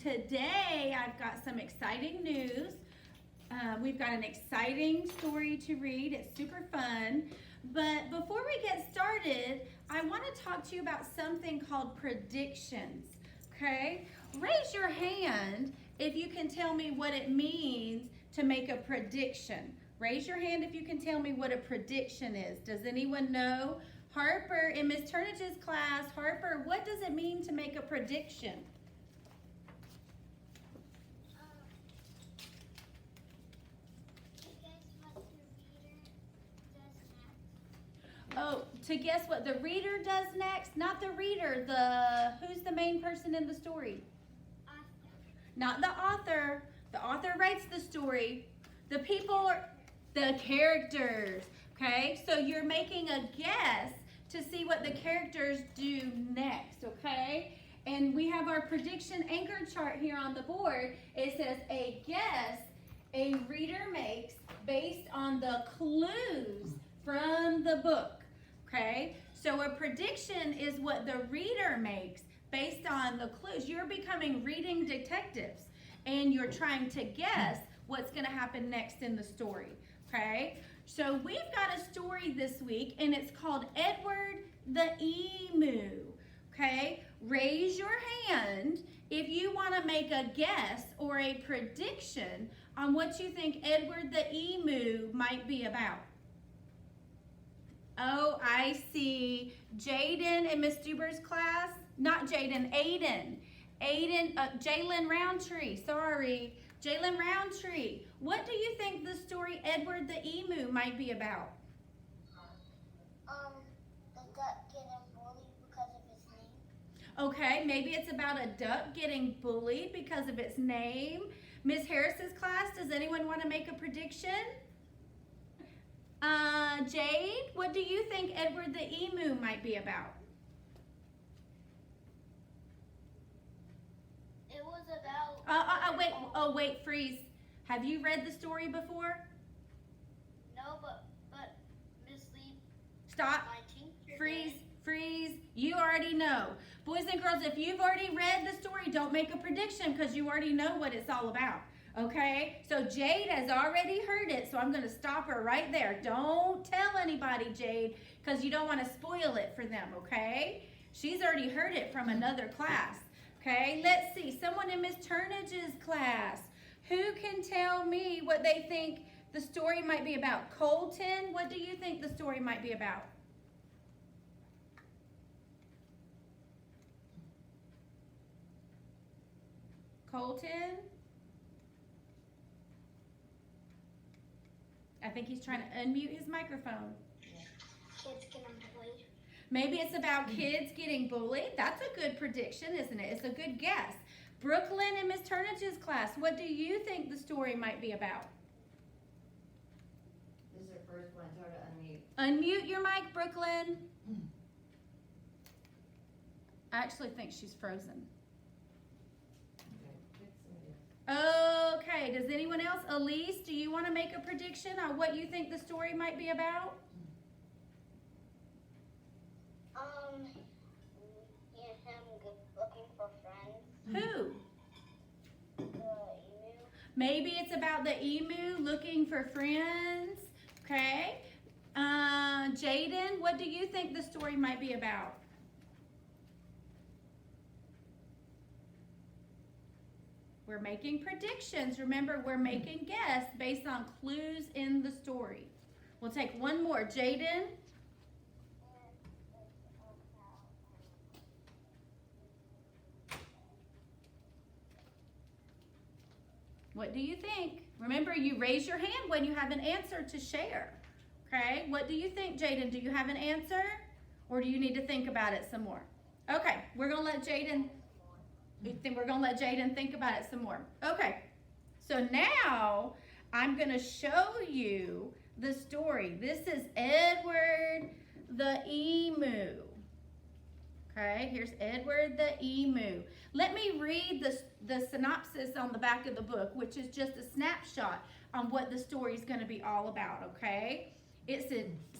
today I've got some exciting news. We've got an exciting story to read. It's super fun. But before we get started, I want to talk to you about something called predictions. Okay? Raise your hand if you can tell me what it means to make a prediction. Raise your hand if you can tell me what a prediction is. Does anyone know? Harper, in Miss Turnage's class, Harper, what does it mean to make a prediction? Oh, to guess what the reader does next? Not the reader, who's the main person in the story? Author. Not the author. The author writes the story. The people are the characters. Okay, so you're making a guess to see what the characters do next, okay? And we have our prediction anchor chart here on the board. It says a guess a reader makes based on the clues from the book, okay? So a prediction is what the reader makes based on the clues. You're becoming reading detectives and you're trying to guess what's gonna happen next in the story, okay? So we've got a story this week and it's called Edward the Emu, okay? Raise your hand if you wanna make a guess or a prediction on what you think Edward the Emu might be about. Oh, I see Jaden in Miss Stuber's class. Not Jaden, Aiden. Jalen Roundtree, sorry. Jalen Roundtree, what do you think the story Edward the Emu might be about? The duck getting bullied because of his name. Okay, maybe it's about a duck getting bullied because of its name. Miss Harris's class, does anyone want to make a prediction? Jade, what do you think Edward the Emu might be about? It was about... Wait, freeze. Have you read the story before? No, but Miss Lee... Stop. My teacher Freeze. You already know. Boys and girls, if you've already read the story, don't make a prediction because you already know what it's all about. Okay? So Jade has already heard it, so I'm going to stop her right there. Don't tell anybody, Jade, because you don't want to spoil it for them, okay? She's already heard it from another class. Okay, let's see. Someone in Miss Turnage's class. Who can tell me what they think the story might be about? Colton, what do you think the story might be about? Colton? I think he's trying to unmute his microphone. Kids getting bullied. Maybe it's about kids getting bullied. That's a good prediction, isn't it? It's a good guess. Brooklyn in Miss Turnage's class, what do you think the story might be about? This is her first one. Tell her to unmute. Unmute your mic, Brooklyn. I actually think she's frozen. Okay, does anyone else? Elise, do you want to make a prediction on what you think the story might be about? Him looking for friends. Who? The emu. Maybe it's about the emu looking for friends. Okay. Jaden, what do you think the story might be about? We're making predictions. Remember, we're making guess based on clues in the story. We'll take one more. Jaden? What do you think? Remember, you raise your hand when you have an answer to share. Okay, what do you think, Jaden? Do you have an answer? Or do you need to think about it some more? Okay, we're going to let Jaden... We're going to let Jaden think about it some more. Okay, so now I'm going to show you the story. This is Edward the Emu. Okay, here's Edward the Emu. Let me read the synopsis on the back of the book, which is just a snapshot on what the story is going to be all about, okay? It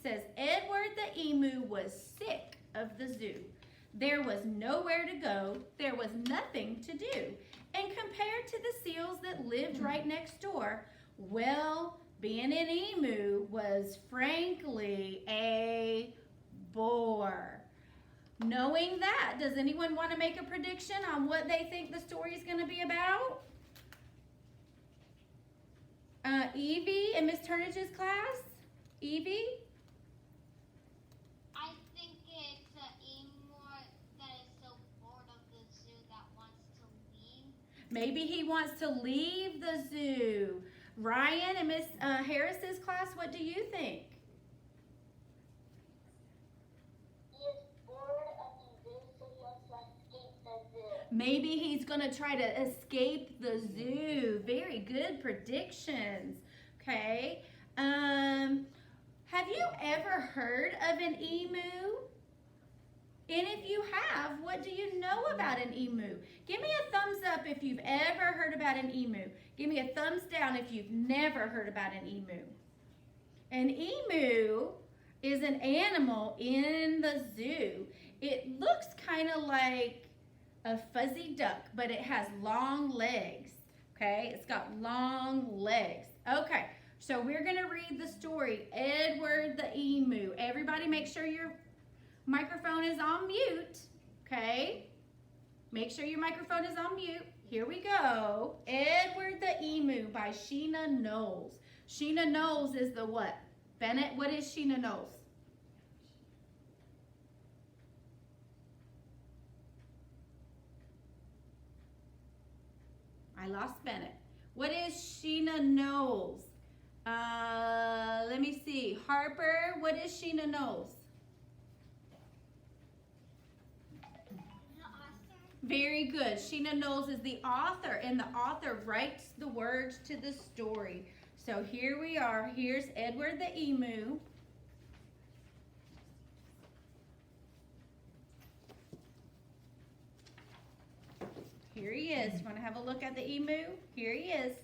says, Edward the Emu was sick of the zoo. There was nowhere to go. There was nothing to do. and compared to the seals that lived right next door, well, being an emu was frankly a bore. Knowing that, does anyone want to make a prediction on what they think the story is going to be about? Evie in Miss Turnage's class? Evie? I think it's an emu that is so bored of the zoo that wants to leave. Maybe he wants to leave the zoo. Ryan in Miss Harris's class, what do you think? He is bored of the zoo, so he wants to escape the zoo. Maybe he's going to try to escape the zoo. Very good predictions. Okay. Have you ever heard of an emu? And if you have, what do you know about an emu? Give me a thumbs up if you've ever heard about an emu. Give me a thumbs down if you've never heard about an emu. An emu is an animal in the zoo. It looks kind of like a fuzzy duck, but it has long legs. Okay, it's got long legs. Okay, so we're going to read the story, Edward the Emu. Everybody make sure your microphone is on mute, okay? Make sure your microphone is on mute. Here we go. Edward the Emu by Sheena Knowles. Sheena Knowles is the what? Bennett, what is Sheena Knowles? I lost Bennett. What is Sheena Knowles? Let me see. Harper, what is Sheena Knowles? Very good. Sheena Knowles is the author, and the author writes the words to the story. So here we are. Here's Edward the Emu. Here he is. You want to have a look at the emu? Here he is.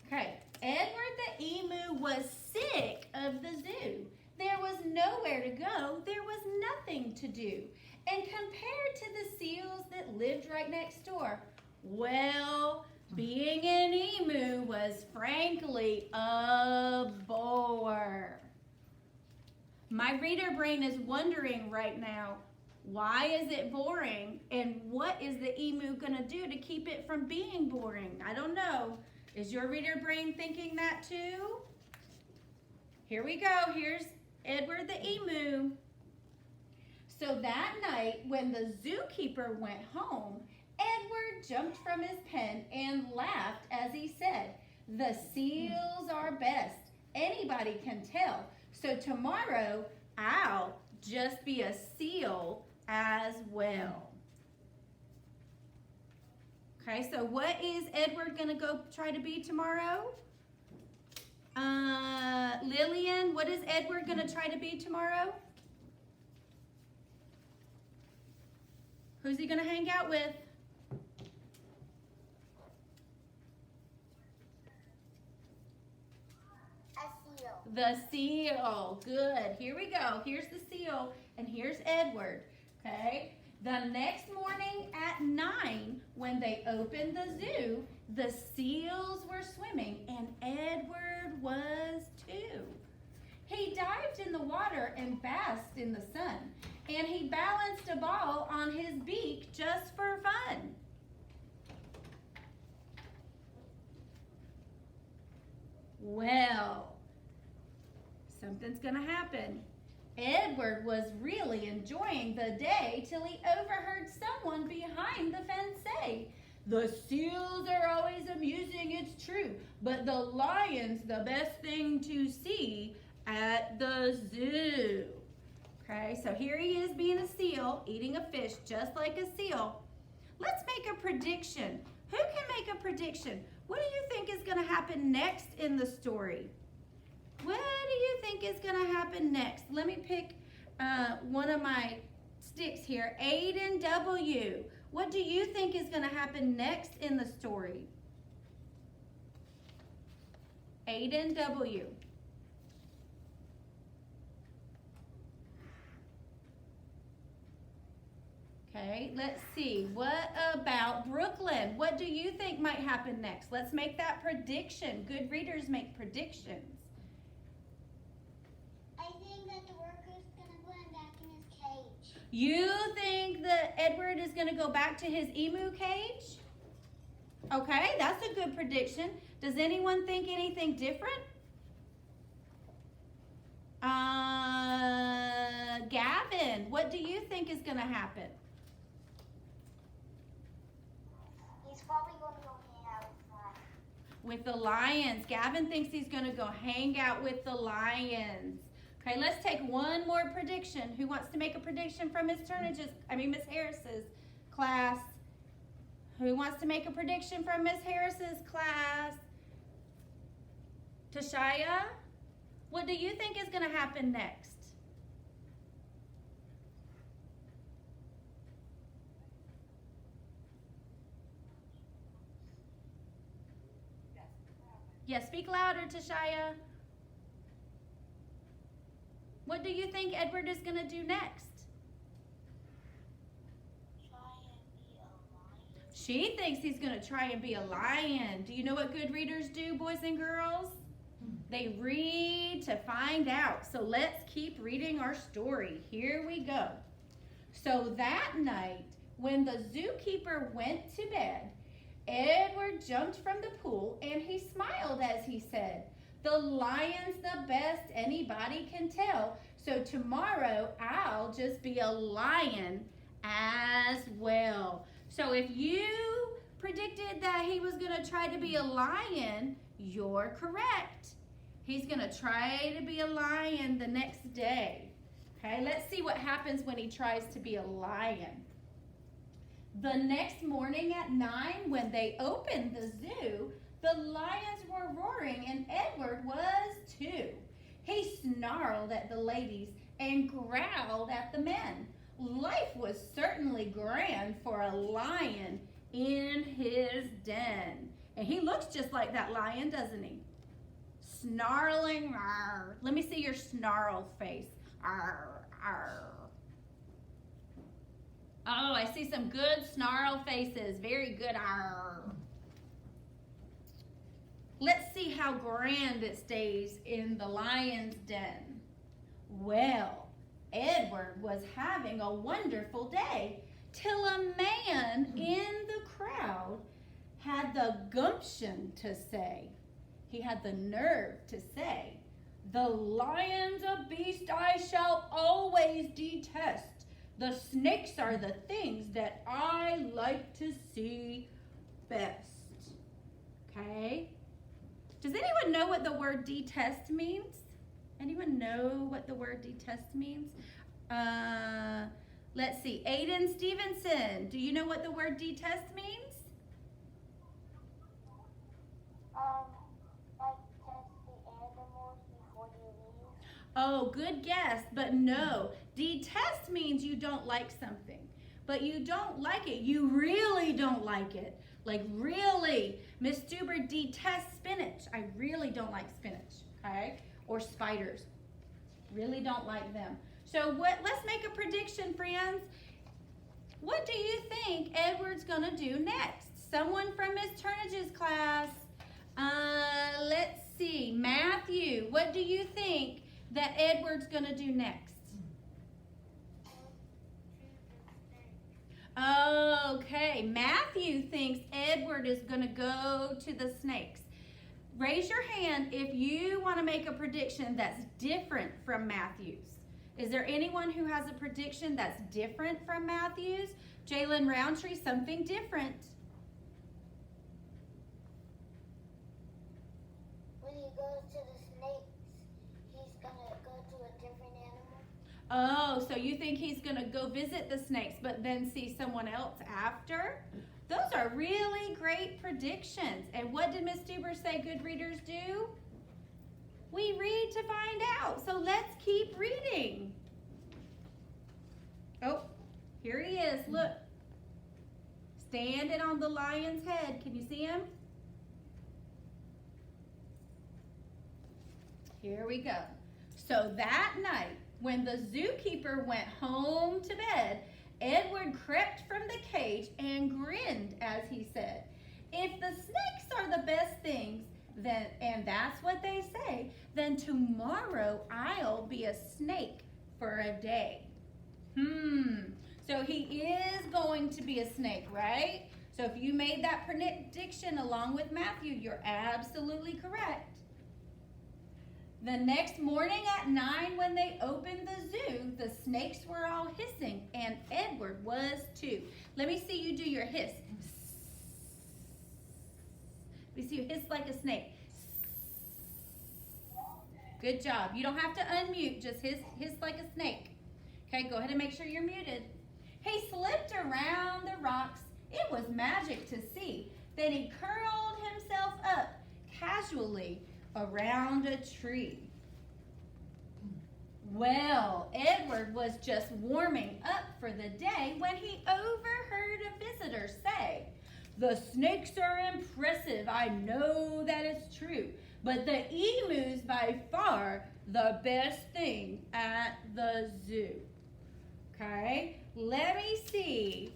Okay. Edward the Emu was sick of the zoo. There was nowhere to go. There was nothing to do. And compared to the seals that lived right next door, well, being an emu was frankly a bore. My reader brain is wondering right now, why is it boring? And what is the emu going to do to keep it from being boring? I don't know. Is your reader brain thinking that too? Here we go. Here's Edward the Emu. So that night, when the zookeeper went home, Edward jumped from his pen and laughed as he said, "The seals are best. Anybody can tell. So tomorrow, I'll just be a seal as well." Okay, so what is Edward going to go try to be tomorrow? Lillian, what is Edward going to try to be tomorrow? Who's he going to hang out with? A seal. The seal. Good. Here we go. Here's the seal, and here's Edward. Okay? The next morning at 9, when they opened the zoo, the seals were swimming, and Edward was too. He dived in the water and basked in the sun, and he balanced a ball on his beak just for fun. Well, something's gonna happen. Edward was really enjoying the day till he overheard someone behind the fence say, "The seals are always amusing, it's true, but the lion's the best thing to see at the zoo." Okay, so here he is being a seal, eating a fish just like a seal. Let's make a prediction. Who can make a prediction? What do you think is going to happen next in the story? What do you think is going to happen next? Let me pick one of my sticks here. Aiden W. What do you think is going to happen next in the story? Aiden W. Okay, let's see. What about Brooklyn? What do you think might happen next? Let's make that prediction. Good readers make predictions. I think that the worker's gonna go back in his cage. You think that Edward is going to go back to his emu cage? Okay, that's a good prediction. Does anyone think anything different? Gavin, what do you think is going to happen? He's probably gonna go hang out With the lions. Gavin thinks he's going to go hang out with the lions. Okay, let's take one more prediction. Who wants to make a prediction from Miss Harris's class? Who wants to make a prediction from Miss Harris's class? Tashaya, what do you think is going to happen next? Yes, speak louder, Tashaya. What do you think Edward is going to do next? Try and be a lion. She thinks he's going to try and be a lion. Do you know what good readers do, boys and girls? They read to find out. So let's keep reading our story. Here we go. So that night, when the zookeeper went to bed, Edward jumped from the pool and he smiled as he said, "The lion's the best anybody can tell. So tomorrow I'll just be a lion as well." So if you predicted that he was going to try to be a lion, you're correct. He's going to try to be a lion the next day. Okay, let's see what happens when he tries to be a lion. The next morning at 9, when they opened the zoo, the lions were roaring and Edward was too. He snarled at the ladies and growled at the men. Life was certainly grand for a lion in his den. And he looks just like that lion, doesn't he? Snarling, arr. Let me see your snarl face. Arr, arr. Oh, I see some good snarl faces. Very good. Arr. Let's see how grand it stays in the lion's den. Well, Edward was having a wonderful day till a man in the crowd had the gumption to say, he had the nerve to say, "The lion's a beast I shall always detest. The snakes are the things that I like to see best." Okay? Does anyone know what the word detest means? Anyone know what the word detest means? Let's see. Aiden Stevenson, do you know what the word detest means? Like test the animals before you leave. Oh, good guess, but no. Detest means you don't like something, but you don't like it. You really don't like it. Like really. Miss Stuber detests spinach. I really don't like spinach, okay? Or spiders. Really don't like them. So let's make a prediction, friends. What do you think Edward's gonna do next? Someone from Miss Turnage's class. Let's see. Matthew, what do you think that Edward's gonna do next? Okay, Matthew thinks Edward is gonna go to the snakes. Raise your hand if you want to make a prediction that's different from Matthew's. Is there anyone who has a prediction that's different from Matthew's? Jalen Roundtree, something different. When he goes to the snakes, he's gonna go to a different animal. Oh, so you think he's going to go visit the snakes but then see someone else after? Those are really great predictions. And what did Miss Stuber say good readers do? We read to find out. So let's keep reading. Oh, here he is. Look. Standing on the lion's head. Can you see him? Here we go. So that night, when the zookeeper went home to bed, Edward crept from the cage and grinned as he said, "If the snakes are the best things, then, and that's what they say, then tomorrow I'll be a snake for a day." So he is going to be a snake, right? So if you made that prediction along with Matthew, you're absolutely correct. The next morning at 9 when they opened the zoo, the snakes were all hissing and Edward was too. Let me see you do your hiss. Let me see you hiss like a snake. Good job. You don't have to unmute, just hiss like a snake. Okay, go ahead and make sure you're muted. He slipped around the rocks. It was magic to see. Then he curled himself up casually around a tree. Well, Edward was just warming up for the day when he overheard a visitor say, "The snakes are impressive, I know that it's true, but the emu's by far the best thing at the zoo." Okay, let me see.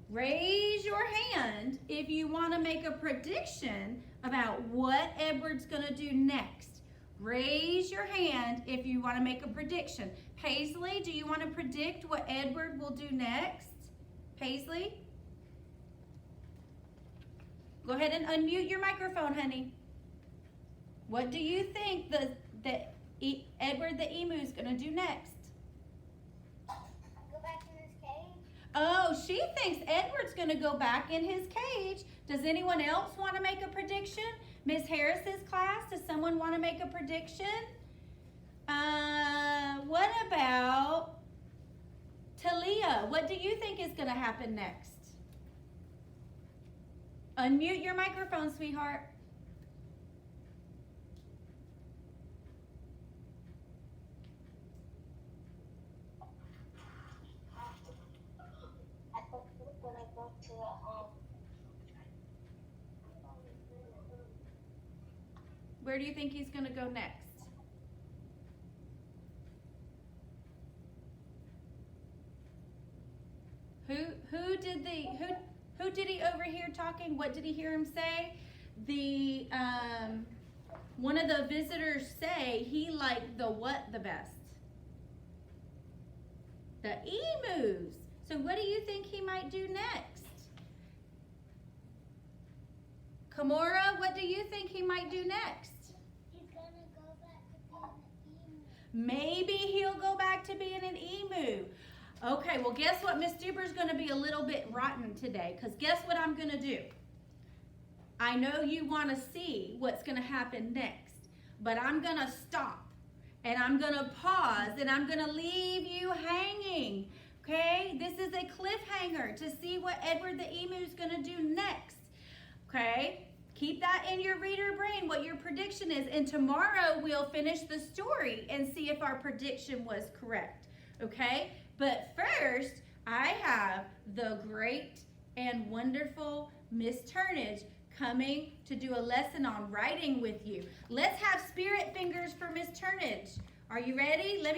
Raise your hand if you want to make a prediction about what Edward's going to do next. Raise your hand if you want to make a prediction. Paisley, do you want to predict what Edward will do next? Paisley? Go ahead and unmute your microphone, honey. What do you think Edward the Emu is going to do next? Go back in his cage. Oh, she thinks Edward's going to go back in his cage. Does anyone else want to make a prediction? Miss Harris's class, does someone want to make a prediction? What about Talia? What do you think is going to happen next? Unmute your microphone, sweetheart. I think we're gonna go to Where do you think he's going to go next? Who did he overhear talking? What did he hear him say? One of the visitors say he liked the what the best? The emus. So what do you think he might do next? Kamora, what do you think he might do next? He's gonna go back to being an emu. Maybe he'll go back to being an emu. Okay, well, guess what? Miss Stuber's going to be a little bit rotten today, because guess what I'm going to do? I know you want to see what's going to happen next, but I'm going to stop, and I'm going to pause, and I'm going to leave you hanging, okay? This is a cliffhanger to see what Edward the Emu is going to do next, okay? Keep that in your reader brain, what your prediction is, and tomorrow we'll finish the story and see if our prediction was correct, okay? But first, I have the great and wonderful Miss Turnage coming to do a lesson on writing with you. Let's have spirit fingers for Miss Turnage. Are you ready? Let me